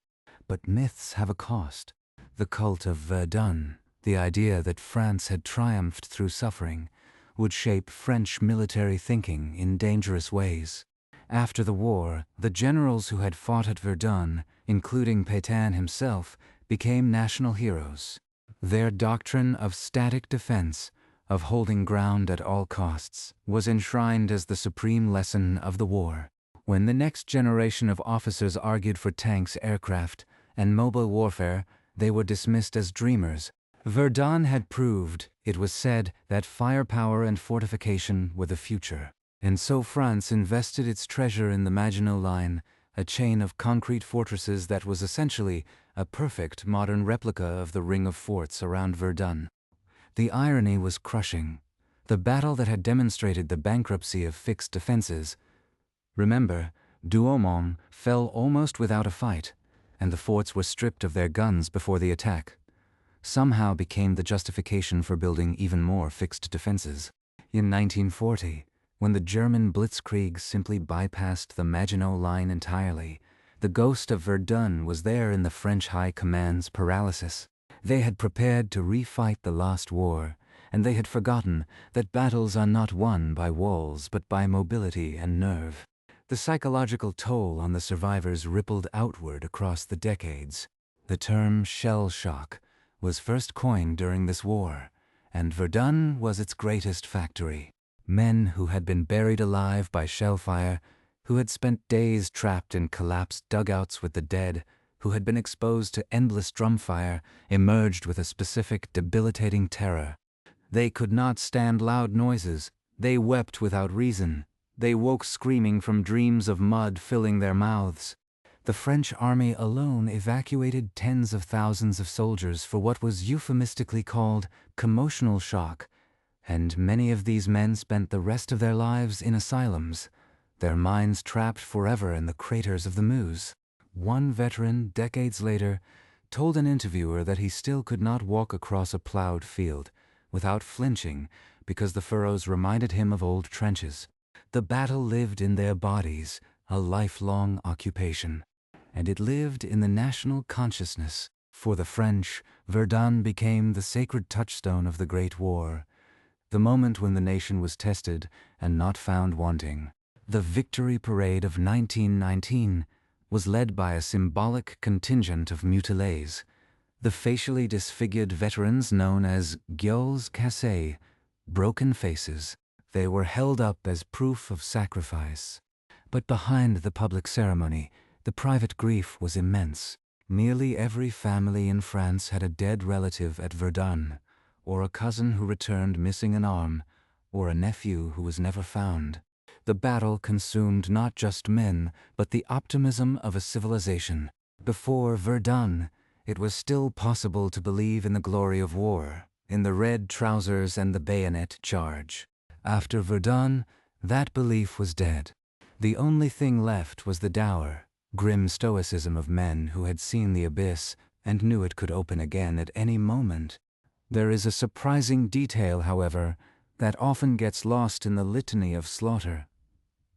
But myths have a cost. The cult of Verdun, the idea that France had triumphed through suffering, would shape French military thinking in dangerous ways. After the war, the generals who had fought at Verdun, including Pétain himself, became national heroes. Their doctrine of static defense, of holding ground at all costs, was enshrined as the supreme lesson of the war. When the next generation of officers argued for tanks, aircraft, and mobile warfare, they were dismissed as dreamers. Verdun had proved, it was said, that firepower and fortification were the future. And so France invested its treasure in the Maginot Line, a chain of concrete fortresses that was essentially a perfect modern replica of the ring of forts around Verdun. The irony was crushing. The battle that had demonstrated the bankruptcy of fixed defenses, remember, Douaumont fell almost without a fight, and the forts were stripped of their guns before the attack, somehow became the justification for building even more fixed defenses. In 1940, when the German blitzkrieg simply bypassed the Maginot Line entirely, the ghost of Verdun was there in the French High Command's paralysis. They had prepared to refight the lost war, and they had forgotten that battles are not won by walls but by mobility and nerve. The psychological toll on the survivors rippled outward across the decades. The term shell shock was first coined during this war, and Verdun was its greatest factory. Men who had been buried alive by shellfire, who had spent days trapped in collapsed dugouts with the dead, who had been exposed to endless drumfire, emerged with a specific debilitating terror. They could not stand loud noises. They wept without reason. They woke screaming from dreams of mud filling their mouths. The French army alone evacuated tens of thousands of soldiers for what was euphemistically called commotional shock, and many of these men spent the rest of their lives in asylums, their minds trapped forever in the craters of the Meuse. One veteran, decades later, told an interviewer that he still could not walk across a plowed field without flinching because the furrows reminded him of old trenches. The battle lived in their bodies, a lifelong occupation. And it lived in the national consciousness. For the French, Verdun became the sacred touchstone of the Great War, the moment when the nation was tested and not found wanting. The victory parade of 1919, was led by a symbolic contingent of mutilés, the facially disfigured veterans known as gueules cassées, broken faces. They were held up as proof of sacrifice. But behind the public ceremony, the private grief was immense. Nearly every family in France had a dead relative at Verdun, or a cousin who returned missing an arm, or a nephew who was never found. The battle consumed not just men, but the optimism of a civilization. Before Verdun, it was still possible to believe in the glory of war, in the red trousers and the bayonet charge. After Verdun, that belief was dead. The only thing left was the dour, grim stoicism of men who had seen the abyss and knew it could open again at any moment. There is a surprising detail, however, that often gets lost in the litany of slaughter: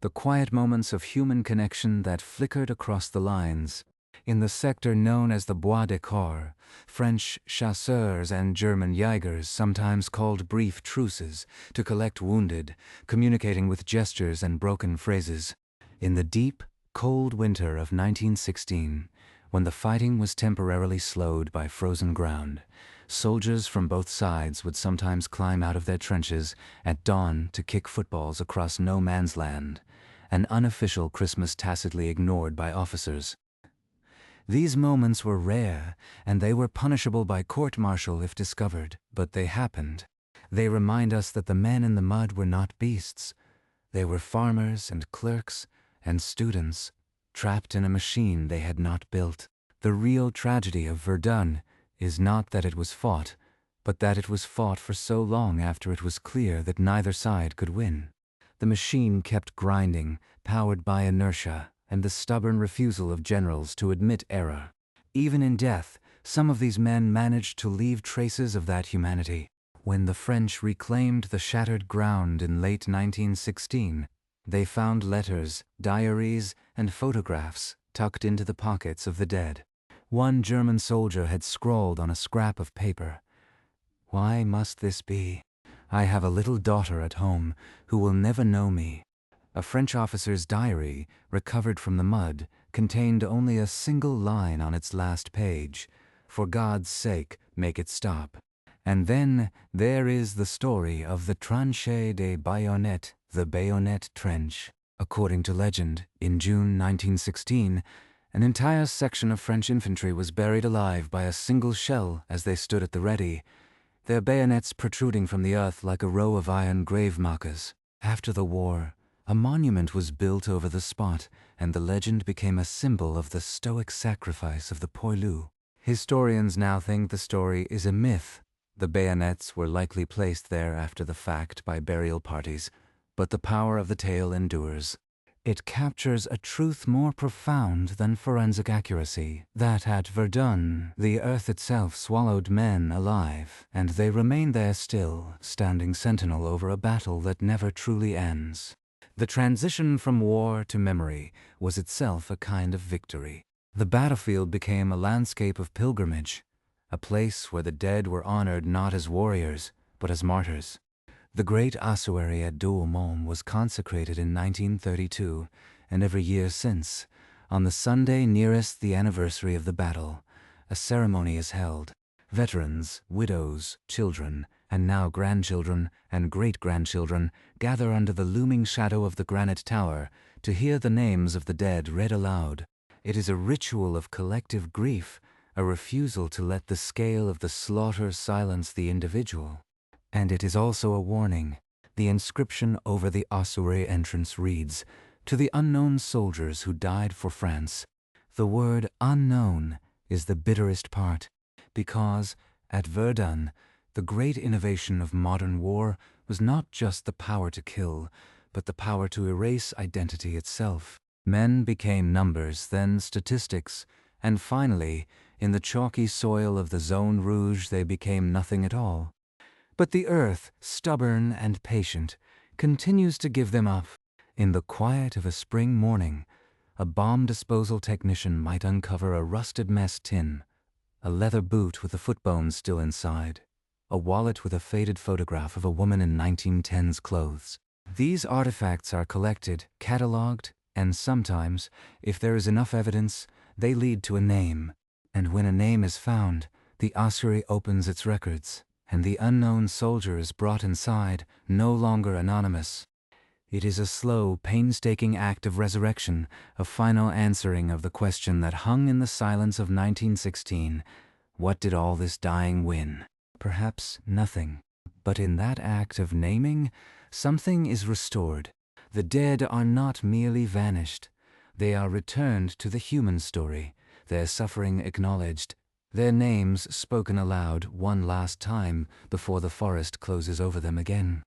the quiet moments of human connection that flickered across the lines. In the sector known as the Bois de Corps, French chasseurs and German Jägers sometimes called brief truces to collect wounded, communicating with gestures and broken phrases. In the deep, cold winter of 1916, when the fighting was temporarily slowed by frozen ground, soldiers from both sides would sometimes climb out of their trenches at dawn to kick footballs across no man's land, an unofficial Christmas tacitly ignored by officers. These moments were rare, and they were punishable by court-martial if discovered, but they happened. They remind us that the men in the mud were not beasts. They were farmers and clerks and students, trapped in a machine they had not built. The real tragedy of Verdun is not that it was fought, but that it was fought for so long after it was clear that neither side could win. The machine kept grinding, powered by inertia and the stubborn refusal of generals to admit error. Even in death, some of these men managed to leave traces of that humanity. When the French reclaimed the shattered ground in late 1916, they found letters, diaries, and photographs tucked into the pockets of the dead. One German soldier had scrawled on a scrap of paper, "Why must this be? I have a little daughter at home who will never know me." A French officer's diary, recovered from the mud, contained only a single line on its last page: "For God's sake, make it stop." And then there is the story of the Tranchée des Baïonnettes, the bayonet trench. According to legend, in June 1916, an entire section of French infantry was buried alive by a single shell as they stood at the ready, their bayonets protruding from the earth like a row of iron grave markers. After the war, a monument was built over the spot, and the legend became a symbol of the stoic sacrifice of the poilus. Historians now think the story is a myth. The bayonets were likely placed there after the fact by burial parties, but the power of the tale endures. It captures a truth more profound than forensic accuracy, that at Verdun, the earth itself swallowed men alive, and they remain there still, standing sentinel over a battle that never truly ends. The transition from war to memory was itself a kind of victory. The battlefield became a landscape of pilgrimage, a place where the dead were honored not as warriors, but as martyrs. The great ossuary at Douaumont was consecrated in 1932, and every year since, on the Sunday nearest the anniversary of the battle, a ceremony is held. Veterans, widows, children, and now grandchildren and great-grandchildren gather under the looming shadow of the granite tower to hear the names of the dead read aloud. It is a ritual of collective grief, a refusal to let the scale of the slaughter silence the individual. And it is also a warning. The inscription over the ossuary entrance reads, "To the unknown soldiers who died for France." The word unknown is the bitterest part, because, at Verdun, the great innovation of modern war was not just the power to kill, but the power to erase identity itself. Men became numbers, then statistics, and finally, in the chalky soil of the Zone Rouge, they became nothing at all. But the earth, stubborn and patient, continues to give them up. In the quiet of a spring morning, a bomb disposal technician might uncover a rusted mess tin, a leather boot with the foot bones still inside, a wallet with a faded photograph of a woman in 1910s clothes. These artifacts are collected, catalogued, And sometimes, if there is enough evidence, they lead to a name. And when a name is found, the ossuary opens its records, and the unknown soldier is brought inside, no longer anonymous. It is a slow, painstaking act of resurrection, a final answering of the question that hung in the silence of 1916. What did all this dying win? Perhaps nothing. But in that act of naming, something is restored. The dead are not merely vanished. They are returned to the human story, their suffering acknowledged, their names spoken aloud one last time before the forest closes over them again.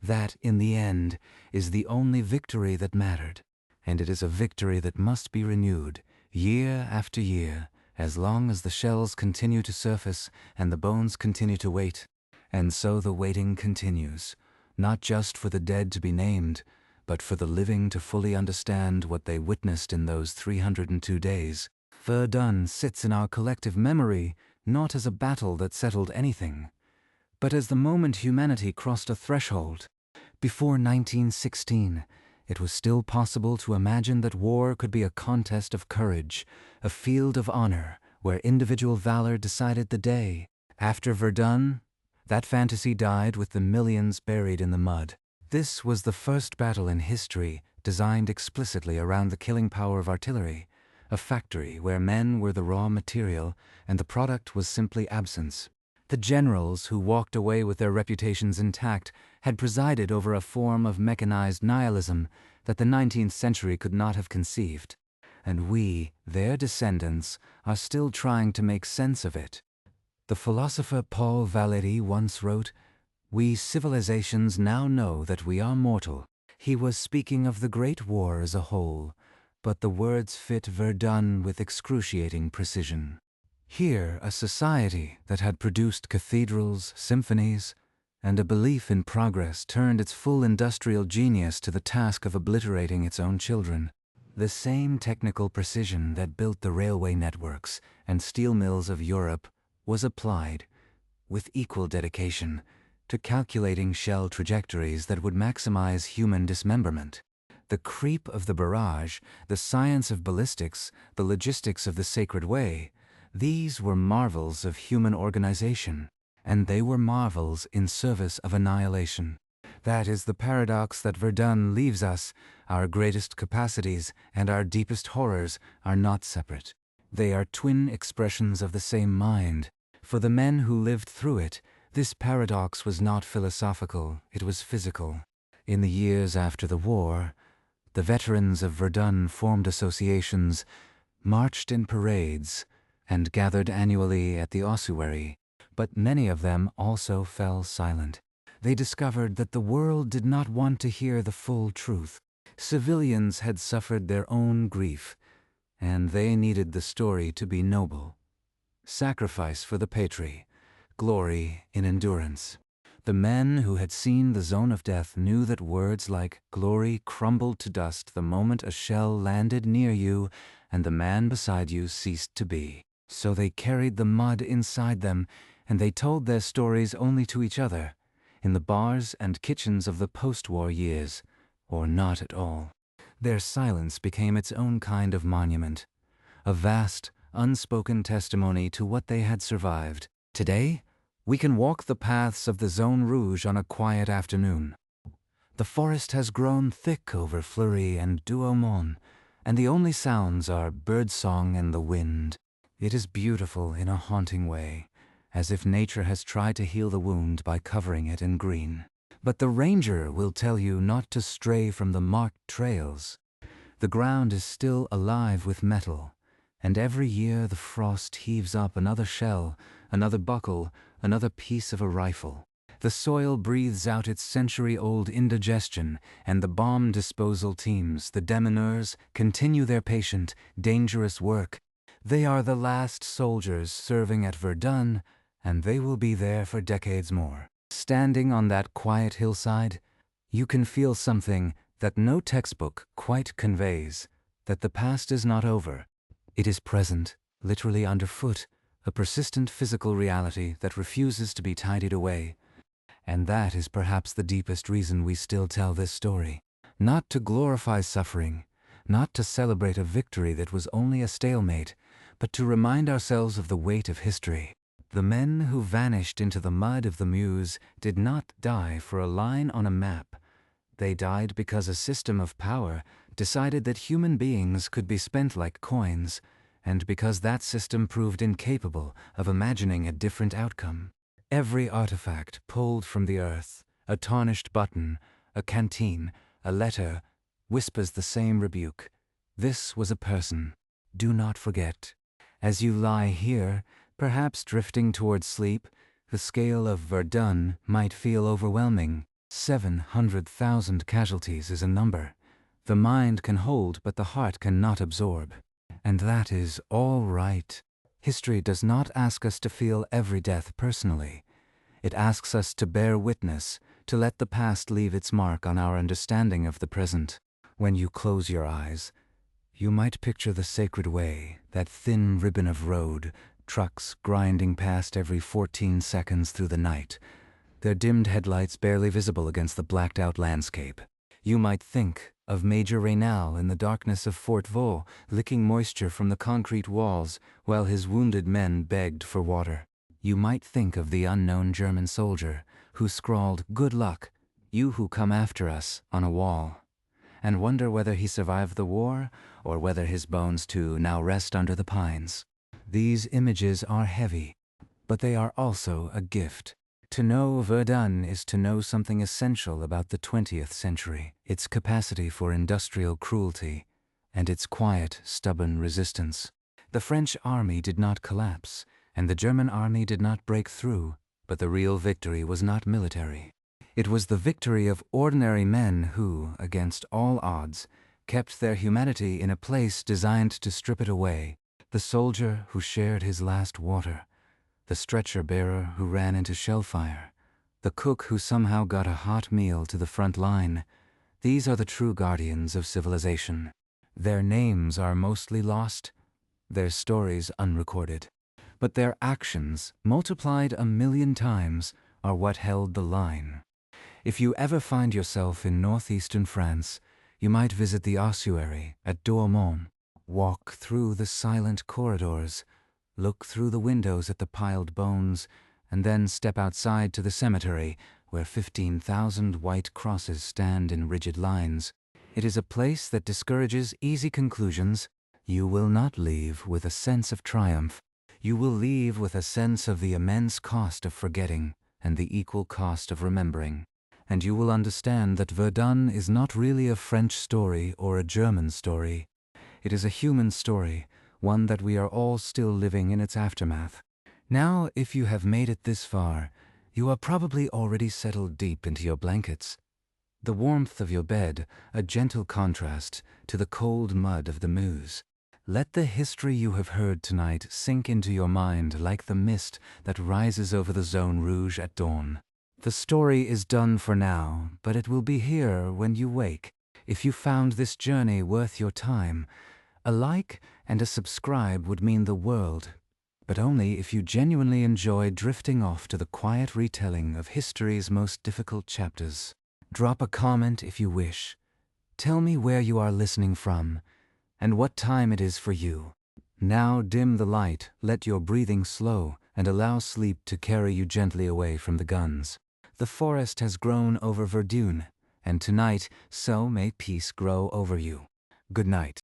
That, in the end, is the only victory that mattered, and it is a victory that must be renewed, year after year, as long as the shells continue to surface and the bones continue to wait. And so the waiting continues, not just for the dead to be named, but for the living to fully understand what they witnessed in those 302 days. Verdun sits in our collective memory not as a battle that settled anything, but as the moment humanity crossed a threshold. Before 1916, it was still possible to imagine that war could be a contest of courage, a field of honor, where individual valor decided the day. After Verdun, that fantasy died with the millions buried in the mud. This was the first battle in history designed explicitly around the killing power of artillery, a factory where men were the raw material and the product was simply absence. The generals who walked away with their reputations intact had presided over a form of mechanized nihilism that the 19th century could not have conceived. And we, their descendants, are still trying to make sense of it. The philosopher Paul Valéry once wrote, "We civilizations now know that we are mortal." He was speaking of the Great War as a whole, but the words fit Verdun with excruciating precision. Here, a society that had produced cathedrals, symphonies, and a belief in progress turned its full industrial genius to the task of obliterating its own children. The same technical precision that built the railway networks and steel mills of Europe was applied, with equal dedication, to calculating shell trajectories that would maximize human dismemberment. The creep of the barrage, the science of ballistics, the logistics of the Sacred Way, these were marvels of human organization, and they were marvels in service of annihilation. That is the paradox that Verdun leaves us. Our greatest capacities and our deepest horrors are not separate. They are twin expressions of the same mind. For the men who lived through it, this paradox was not philosophical, it was physical. In the years after the war, the veterans of Verdun formed associations, marched in parades, and gathered annually at the ossuary, but many of them also fell silent. They discovered that the world did not want to hear the full truth. Civilians had suffered their own grief, and they needed the story to be noble. Sacrifice for the patrie, glory in endurance. The men who had seen the zone of death knew that words like glory crumbled to dust the moment a shell landed near you and the man beside you ceased to be. So they carried the mud inside them, and they told their stories only to each other, in the bars and kitchens of the post-war years, or not at all. Their silence became its own kind of monument, a vast, unspoken testimony to what they had survived. Today, we can walk the paths of the Zone Rouge on a quiet afternoon. The forest has grown thick over Fleury and Douaumont, and the only sounds are birdsong and the wind. It is beautiful in a haunting way, as if nature has tried to heal the wound by covering it in green. But the ranger will tell you not to stray from the marked trails. The ground is still alive with metal, and every year the frost heaves up another shell, another buckle, another piece of a rifle. The soil breathes out its century-old indigestion, and the bomb disposal teams, the démineurs, continue their patient, dangerous work. They are the last soldiers serving at Verdun, and they will be there for decades more. Standing on that quiet hillside, you can feel something that no textbook quite conveys, that the past is not over. It is present, literally underfoot, a persistent physical reality that refuses to be tidied away. And that is perhaps the deepest reason we still tell this story. Not to glorify suffering, not to celebrate a victory that was only a stalemate, but to remind ourselves of the weight of history. The men who vanished into the mud of the Meuse did not die for a line on a map. They died because a system of power decided that human beings could be spent like coins, and because that system proved incapable of imagining a different outcome. Every artifact pulled from the earth, a tarnished button, a canteen, a letter, whispers the same rebuke. This was a person. Do not forget. As you lie here, perhaps drifting towards sleep, the scale of Verdun might feel overwhelming. 700,000 casualties is a number the mind can hold but the heart cannot absorb. And that is all right. History does not ask us to feel every death personally. It asks us to bear witness, to let the past leave its mark on our understanding of the present. When you close your eyes, you might picture the sacred way, that thin ribbon of road, trucks grinding past every 14 seconds through the night, their dimmed headlights barely visible against the blacked-out landscape. You might think of Major Reynal in the darkness of Fort Vaux, licking moisture from the concrete walls while his wounded men begged for water. You might think of the unknown German soldier who scrawled, "Good luck, you who come after us," on a wall, and wonder whether he survived the war or whether his bones too now rest under the pines. These images are heavy, but they are also a gift. To know Verdun is to know something essential about the 20th century, its capacity for industrial cruelty, and its quiet, stubborn resistance. The French army did not collapse, and the German army did not break through, but the real victory was not military. It was the victory of ordinary men who, against all odds, kept their humanity in a place designed to strip it away. The soldier who shared his last water, the stretcher-bearer who ran into shellfire, the cook who somehow got a hot meal to the front line. These are the true guardians of civilization. Their names are mostly lost, their stories unrecorded. But their actions, multiplied 1,000,000 times, are what held the line. If you ever find yourself in northeastern France, you might visit the ossuary at Douaumont, walk through the silent corridors, look through the windows at the piled bones, and then step outside to the cemetery where 15,000 white crosses stand in rigid lines. It is a place that discourages easy conclusions. You will not leave with a sense of triumph. You will leave with a sense of the immense cost of forgetting and the equal cost of remembering. And you will understand that Verdun is not really a French story or a German story. It is a human story, one that we are all still living in its aftermath. Now, if you have made it this far, you are probably already settled deep into your blankets. The warmth of your bed, a gentle contrast to the cold mud of the Meuse. Let the history you have heard tonight sink into your mind like the mist that rises over the Zone Rouge at dawn. The story is done for now, but it will be here when you wake. If you found this journey worth your time, a like and a subscribe would mean the world, but only if you genuinely enjoy drifting off to the quiet retelling of history's most difficult chapters. Drop a comment if you wish. Tell me where you are listening from, and what time it is for you. Now dim the light, let your breathing slow, and allow sleep to carry you gently away from the guns. The forest has grown over Verdun, and tonight, so may peace grow over you. Good night.